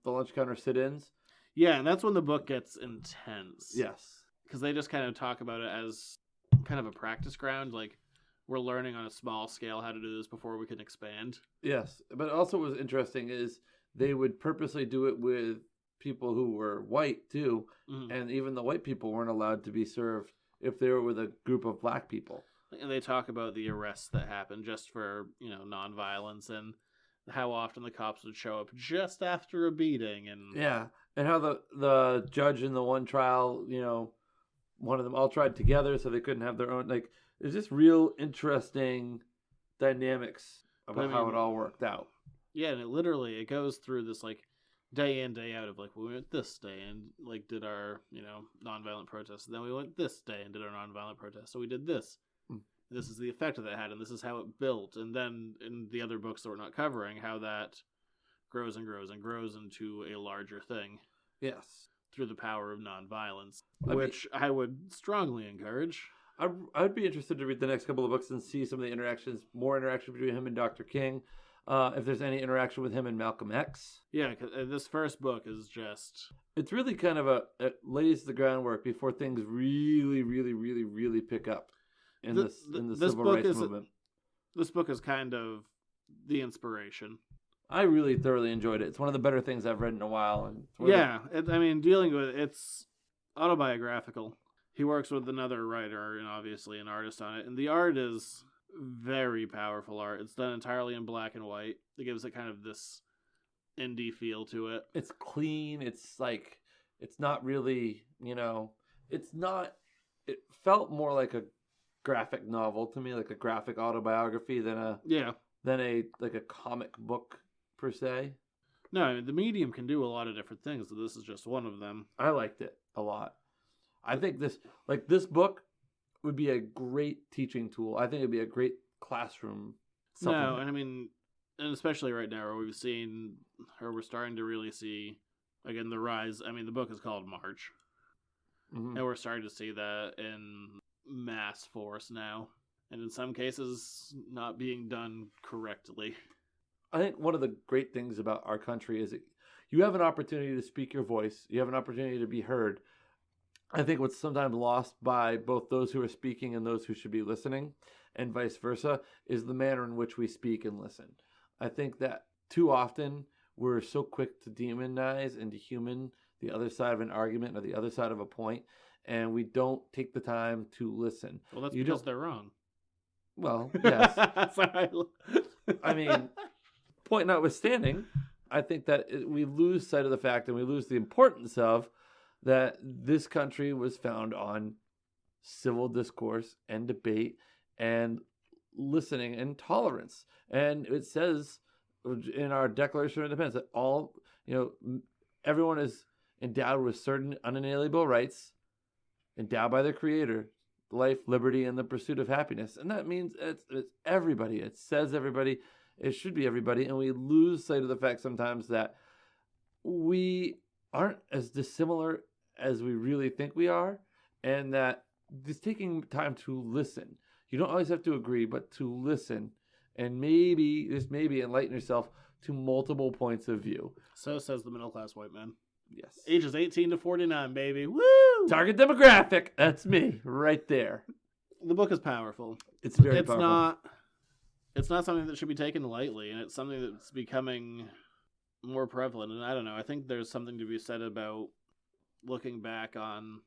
sit-ins. Yeah, and that's when the book gets intense. Yes. Because they just kind of talk about it as kind of a practice ground, like, we're learning on a small scale how to do this before we can expand. Yes, but also what was interesting is they would purposely do it with people who were white, too. Mm-hmm. And even the white people weren't allowed to be served if they were with a group of black people. And they talk about the arrests that happened just for, nonviolence and how often the cops would show up just after a beating. And yeah, and how the judge in the one trial, one of them all tried together so they couldn't have their own. Like, there's just real interesting dynamics about how it all worked out. Yeah, and it goes through this like day in, day out of like we went this day and like did our, nonviolent protest. And then we went this day and did our nonviolent protest. So we did this. This is the effect that had, and this is how it built. And then in the other books that we're not covering, how that grows and grows and grows into a larger thing. Yes. Through the power of nonviolence, which I would strongly encourage. I'd be interested to read the next couple of books and see some of the more interaction between him and Dr. King. If there's any interaction with him and Malcolm X. Yeah, 'cause this first book is just... It's really kind of it lays the groundwork before things really, really, really, really pick up in the civil rights movement. This book is kind of the inspiration. I really thoroughly enjoyed it. It's one of the better things I've read in a while. And dealing with it's autobiographical. He works with another writer and obviously an artist on it, and the art is very powerful art. It's done entirely in black and white. It gives it kind of this indie feel to it. It's clean. It's like, it's not really, it felt more like a graphic novel to me, like a graphic autobiography than a comic book per se. No, the medium can do a lot of different things, so this is just one of them. I liked it a lot. I think this book would be a great teaching tool. I think it'd be a great classroom supplement. No, and especially right now where we're starting to really see, again, the rise. The book is called March. Mm-hmm. And we're starting to see that in mass force now. And in some cases, not being done correctly. I think one of the great things about our country is that you have an opportunity to speak your voice. You have an opportunity to be heard. I think what's sometimes lost by both those who are speaking and those who should be listening, and vice versa, is the manner in which we speak and listen. I think that too often we're so quick to demonize and dehuman the other side of an argument or the other side of a point, and we don't take the time to listen. Well, that's because they're wrong. Well, yes. Point notwithstanding, I think that we lose sight of the fact and we lose the importance of that this country was found on civil discourse and debate and listening and tolerance. And it says in our Declaration of Independence that everyone is endowed with certain unalienable rights, endowed by their Creator, life, liberty, and the pursuit of happiness. And that means it's everybody. It says everybody. It should be everybody. And we lose sight of the fact sometimes that we aren't as dissimilar as we really think we are, and that just taking time to listen. You don't always have to agree, but to listen and maybe enlighten yourself to multiple points of view. So says the middle-class white man. Yes. Ages 18 to 49, baby. Woo! Target demographic. That's me right there. The book is powerful. It's very powerful. It's not something that should be taken lightly, and it's something that's becoming more prevalent. And I don't know, I think there's something to be said about looking back on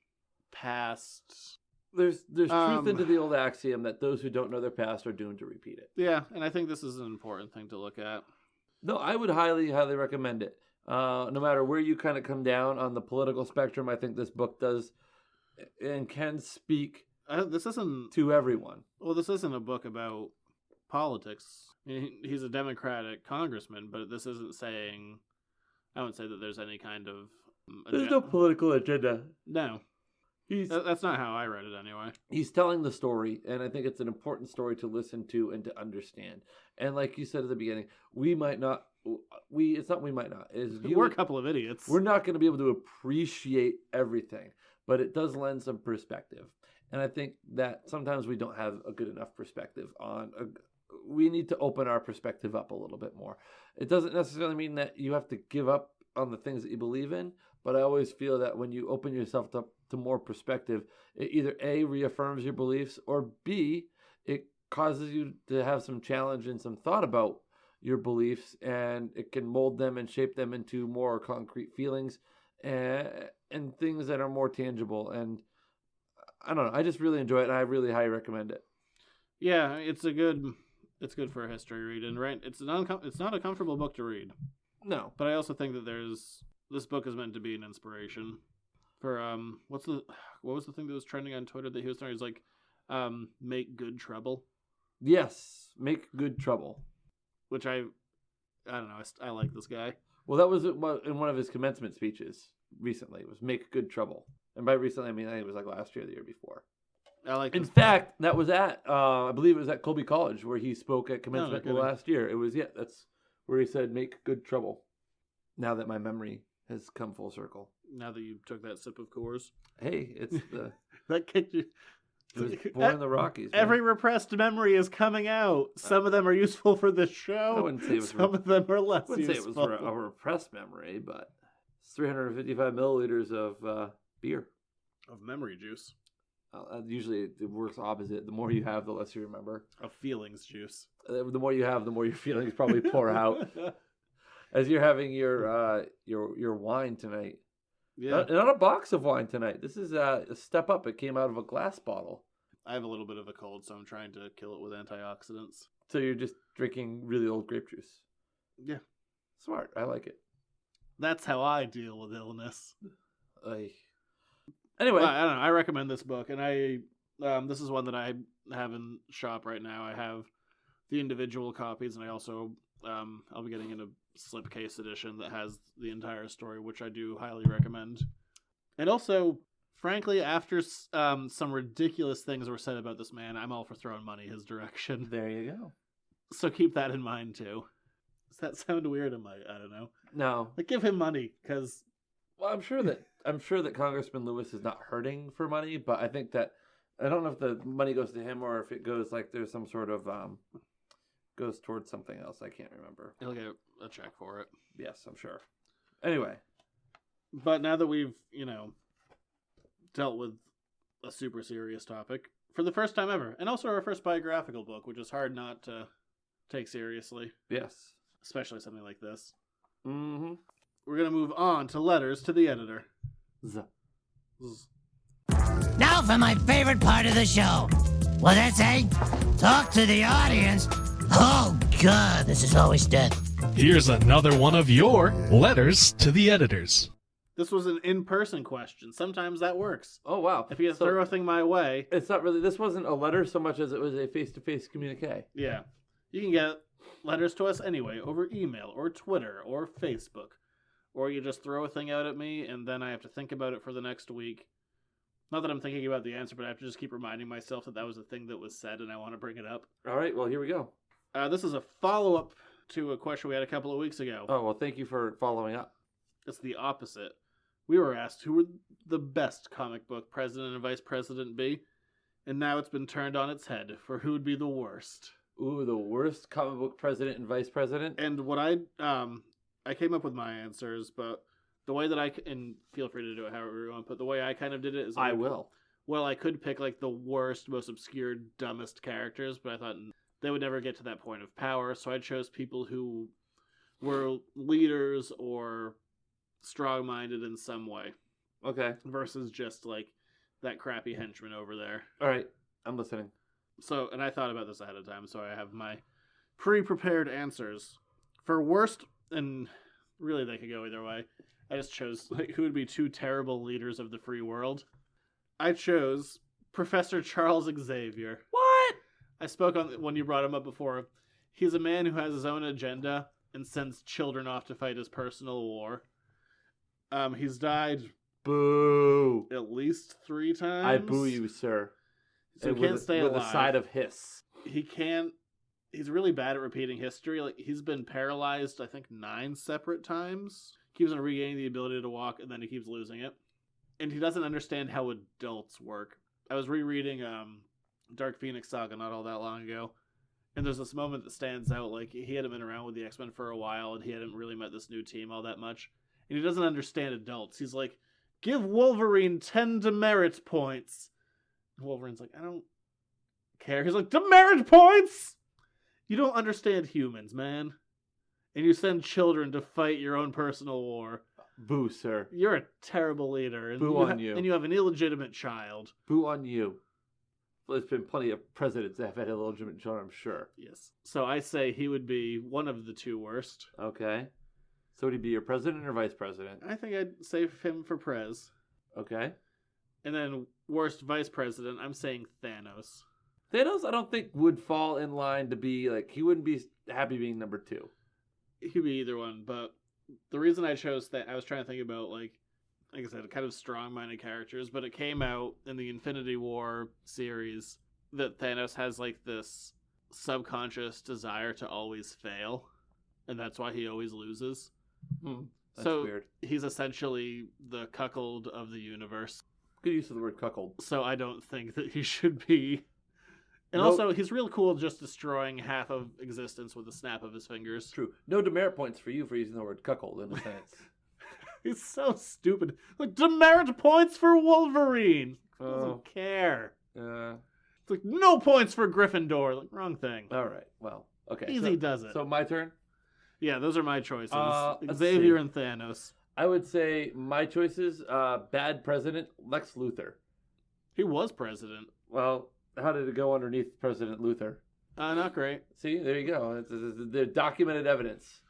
past... There's truth into the old axiom that those who don't know their past are doomed to repeat it. Yeah, and I think this is an important thing to look at. No, I would highly, highly recommend it. No matter where you kind of come down on the political spectrum, I think this book does and can speak to everyone. Well, this isn't a book about politics. He's a Democratic congressman, but this isn't saying... I wouldn't say that there's any kind of... There's no political agenda. No. That's not how I read it anyway. He's telling the story, and I think it's an important story to listen to and to understand. And like you said at the beginning, we're a couple of idiots. We're not going to be able to appreciate everything, but it does lend some perspective. And I think that sometimes we don't have a good enough perspective we need to open our perspective up a little bit more. It doesn't necessarily mean that you have to give up on the things that you believe in, but I always feel that when you open yourself up to more perspective, it either A, reaffirms your beliefs, or B, it causes you to have some challenge and some thought about your beliefs, and it can mold them and shape them into more concrete feelings and things that are more tangible. And I don't know, I just really enjoy it, and I really highly recommend it. Yeah, it's good for a history read, and right, it's not a comfortable book to read. No, but I also think that this book is meant to be an inspiration for what was the thing that was trending on Twitter that he was talking? He's like, make good trouble. Yes, make good trouble. Which I don't know. I like this guy. Well, that was in one of his commencement speeches recently. It was "Make Good Trouble," and by recently I mean I think it was like last year, or the year before. I like. In this fact, that was at I believe it was at Colby College where he spoke at commencement kidding. last year. It was that's where he said "Make good trouble." Now that my memory has come full circle. Now that you took that sip of Coors, Hey, it's the that kicked you. it was born in the Rockies. Man. Every repressed memory is coming out. Some of them are useful for this show. I wouldn't say it was. Some of them are less I wouldn't useful. say it was a repressed memory, but it's 355 milliliters of beer. Of memory juice. Usually it works opposite. The more you have, the less you remember. Of feelings juice. The more you have, the more your feelings probably pour out. As you're having your wine tonight. Yeah. Not a box of wine tonight. This is a step up. It came out of a glass bottle. I have a little bit of a cold, so I'm trying to kill it with antioxidants. So you're just drinking really old grape juice. Yeah. Smart. I like it. That's how I deal with illness. Anyway. I don't know. I recommend this book, and this is one that I have in shop right now. I have the individual copies, and I also I'll be getting in a slipcase edition that has the entire story, which I do highly recommend. And also, frankly, after some ridiculous things were said about this man, I'm all for throwing money his direction. There you go. So keep that in mind too. Does that sound weird? I don't know. No. Like, give him money, because Well, I'm sure that Congressman Lewis is not hurting for money, but I think that I don't know if the money goes to him or if it goes like there's some sort of goes towards something else. I can't remember. he'll get a check for it. Yes, I'm sure. Anyway, But now that we've, dealt with a super serious topic for the first time ever, and also our first biographical book, which is hard not to take seriously, yes. especially something like this, Mm-hmm. we're going to move on to letters to the editor. Now for my favorite part of the show. Well, that's talk to the audience. Oh, God, this is always dead. Here's another one of your letters to the editors. This was an in-person question. Sometimes that works. Oh, wow. If you throw a thing my way, It's not really, this wasn't a letter so much as it was a face-to-face communique. yeah, you can get letters to us anyway over email or Twitter or Facebook. Or you just throw a thing out at me, and then I have to think about it for the next week. Not that I'm thinking about the answer, but I have to just keep reminding myself that that was a thing that was said, and I want to bring it up. All right, well, here we go. This is a follow-up to a question we had a couple of weeks ago. Oh, well, thank you for following up. It's the opposite. We were asked who would the best comic book president and vice president be, and now it's been turned on its head for who would be the worst. Ooh, the worst comic book president and vice president? And what I came up with my answers, but the way that and feel free to do it however you want, but the way I kind of did it is I will. Well, I could pick like the worst, most obscure, dumbest characters, but I thought they would never get to that point of power, so I chose people who were leaders or strong-minded in some way. Okay. Versus just like that crappy henchman over there. All right, I'm listening. So, and I thought about this ahead of time, so I have my pre-prepared answers. For worst, and really they could go either way, I just chose like who would be two terrible leaders of the free world. I chose Professor Charles Xavier. What? I spoke on when you brought him up before. He's a man who has his own agenda and sends children off to fight his personal war. He's died Boo. at least 3 times. I boo you, sir. So he can't stay alive. With a side of hiss. He can't. He's really bad at repeating history. Like he's been paralyzed, I think 9 separate times. Keeps on regaining the ability to walk, and then he keeps losing it. And he doesn't understand how adults work. I was rereading Dark Phoenix Saga not all that long ago, and there's this moment that stands out. Like he hadn't been around with the X-Men for a while, and he hadn't really met this new team all that much. And he doesn't understand adults. He's like, give Wolverine 10 demerit points. And Wolverine's like, I don't care. He's like, demerit points? You don't understand humans, man. And you send children to fight your own personal war. Boo, sir. You're a terrible leader. And Boo on you. And you have an illegitimate child. Boo on you. Well, there's been plenty of presidents that have had illegitimate children, I'm sure. Yes. So I say he would be one of the 2 worst. Okay. So would he be your president or vice president? I think I'd save him for Prez. Okay. And then worst vice president, I'm saying Thanos. Thanos, I don't think would fall in line to be like, he wouldn't be happy being number 2. He could be either one, but the reason I chose that, I was trying to think about, like I said, kind of strong-minded characters, but it came out in the Infinity War series that Thanos has, like, this subconscious desire to always fail, and that's why he always loses. That's so weird. He's essentially the cuckold of the universe. Good use of the word cuckold. So I don't think that he should be. And Nope. also, he's real cool just destroying half of existence with a snap of his fingers. True. No demerit points for you for using the word cuckold in a sentence. He's so stupid. Like, demerit points for Wolverine. He Oh. doesn't care. Uh, It's like, no points for Gryffindor. Like, wrong thing. all right. Well, okay. Easy does it. So my turn. Yeah, those are my choices. Let's Xavier see. and Thanos. I would say my choices. Bad president Lex Luthor. He was president. Well, how did it go underneath President Luthor? Not great. See, there you go. The documented evidence.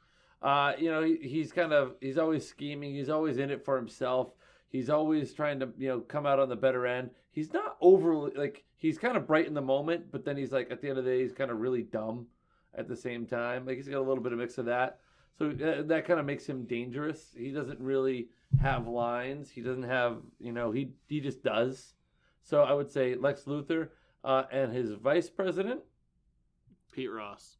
He's always scheming. He's always in it for himself. He's always trying to, come out on the better end. He's not overly, he's kind of bright in the moment, but then he's at the end of the day, he's kind of really dumb at the same time. He's got a little bit of mix of that. So that kind of makes him dangerous. He doesn't really have lines. He doesn't have, he just does. So I would say Lex Luthor and his vice president. Pete Ross.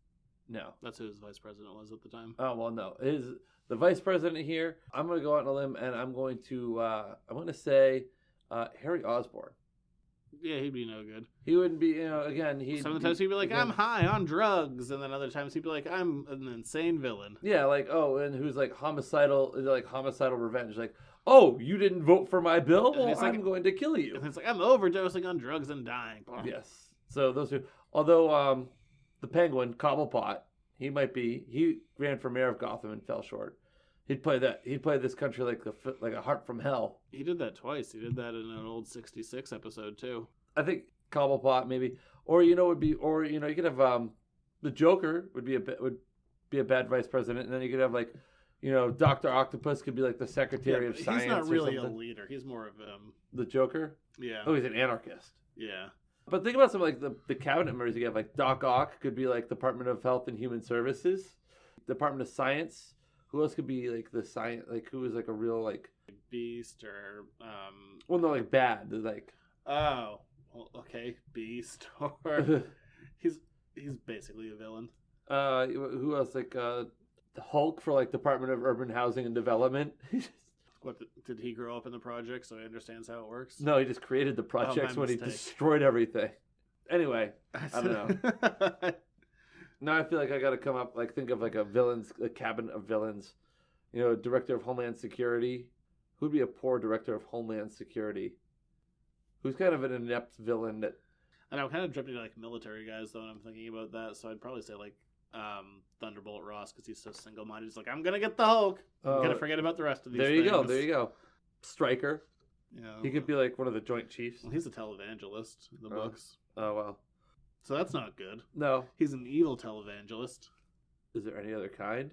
No. That's who his vice president was at the time. Oh, well, no. The vice president here, I'm going to go out on a limb, and I'm going to say Harry Osborn. Yeah, he'd be no good. He wouldn't be, again, Sometimes he'd be like, I'm high on drugs, and then other times he'd be like, I'm an insane villain. Yeah, and who's homicidal revenge. Oh, you didn't vote for my bill? Well, I'm going to kill you. And it's like, I'm overdosing on drugs and dying. Yes. So those two. Although the Penguin, Cobblepot, he ran for mayor of Gotham and fell short. He'd play this country like a heart from hell. He did that twice. He did that in an old 66 episode too. I think Cobblepot maybe, or you could have the Joker would be a bad vice president, and then you could have Dr. Octopus could be like the Secretary of Science. He's not really or a something. leader. He's more of The Joker. yeah. Oh, he's an anarchist. Yeah. But think about some the cabinet members you have, Doc Ock could be Department of Health and Human Services, Department of Science. Who else could be the science? Who is a real Beast or Well, no, bad. Oh, well, okay, Beast or he's basically a villain. Who else? The Hulk for Department of Urban Housing and Development. What did he grow up in the project so he understands how it works? No, he just created the projects when he mistake. destroyed everything. Anyway, I don't know. Now I feel like I got to come up, think of a cabinet of villains. Director of Homeland Security. Who'd be a poor director of Homeland Security? Who's kind of an inept villain that... And I'm kind of drifting to military guys though, and I'm thinking about that. So I'd probably say Thunderbolt Ross because he's so single-minded. He's I'm gonna get the Hulk. I'm gonna forget about the rest of these. There you go. Stryker. Yeah, He could be one of the Joint Chiefs. Well, he's a televangelist in the books. Oh well. So that's not good. No. He's an evil televangelist. Is there any other kind?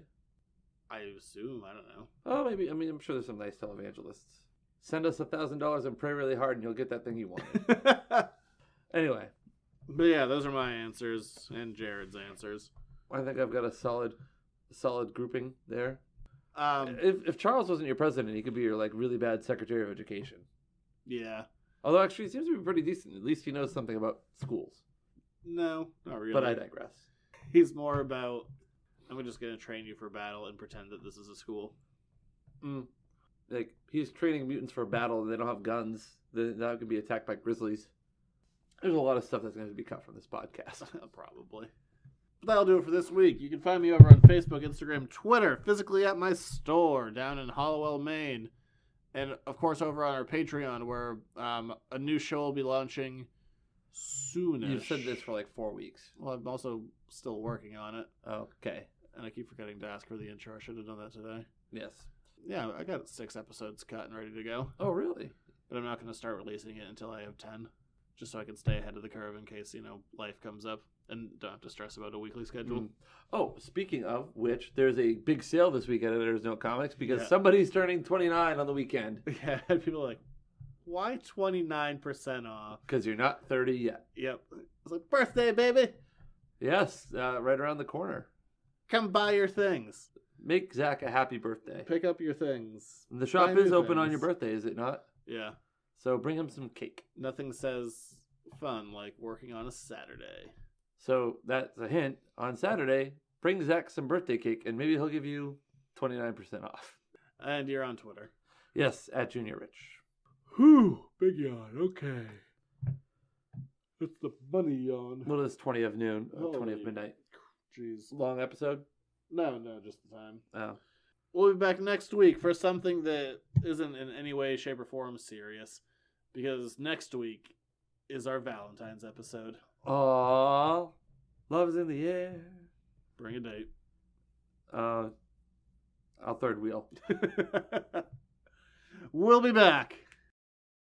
I assume. I don't know. Oh, maybe. I mean, I'm sure there's some nice televangelists. Send us $1,000 and pray really hard, and you'll get that thing you wanted. Anyway. But yeah, those are my answers and Jared's answers. I think I've got a solid grouping there. Um, If Charles wasn't your president, he could be your really bad Secretary of Education. Yeah. Although actually, he seems to be pretty decent. At least he knows something about schools. No, not really. But I digress. He's more about, I'm just going to train you for battle and pretend that this is a school. He's training mutants for battle, and they don't have guns. They're not going to be attacked by grizzlies. There's a lot of stuff that's going to be cut from this podcast. Probably. But that'll do it for this week. You can find me over on Facebook, Instagram, Twitter, physically at my store down in Hollowell, Maine. And, of course, over on our Patreon, where a new show will be launching soonish. You've said this for 4 weeks. Well, I'm also still working on it. Okay. And I keep forgetting to ask for the intro. I should have done that today. Yes. Yeah, I got 6 episodes cut and ready to go. Oh, really? But I'm not going to start releasing it until I have 10. Just so I can stay ahead of the curve in case, life comes up. And don't have to stress about a weekly schedule. Oh, speaking of which, there's a big sale this week at Editor's Note Comics because somebody's turning 29 on the weekend. Yeah, and people are like, why 29% off? Because you're not 30 yet. Yep. It's birthday, baby. Yes, right around the corner. Come buy your things. make Zach a happy birthday. Pick up your things. The shop Buy new is open on things. your birthday, is it not? Yeah. So bring him some cake. Nothing says fun like working on a Saturday. So that's a hint. On Saturday, bring Zach some birthday cake, and maybe he'll give you 29% off. And you're on Twitter. Yes, at Junior Rich. Whew, big yawn. Okay. It's the bunny yawn. Well, it's 20 of noon, 20 of Holy midnight. Jeez. Long episode? No, just the time. Oh. We'll be back next week for something that isn't in any way, shape, or form serious. Because next week is our Valentine's episode. Aww. Love's in the air. Bring a date. I'll third wheel. We'll be back.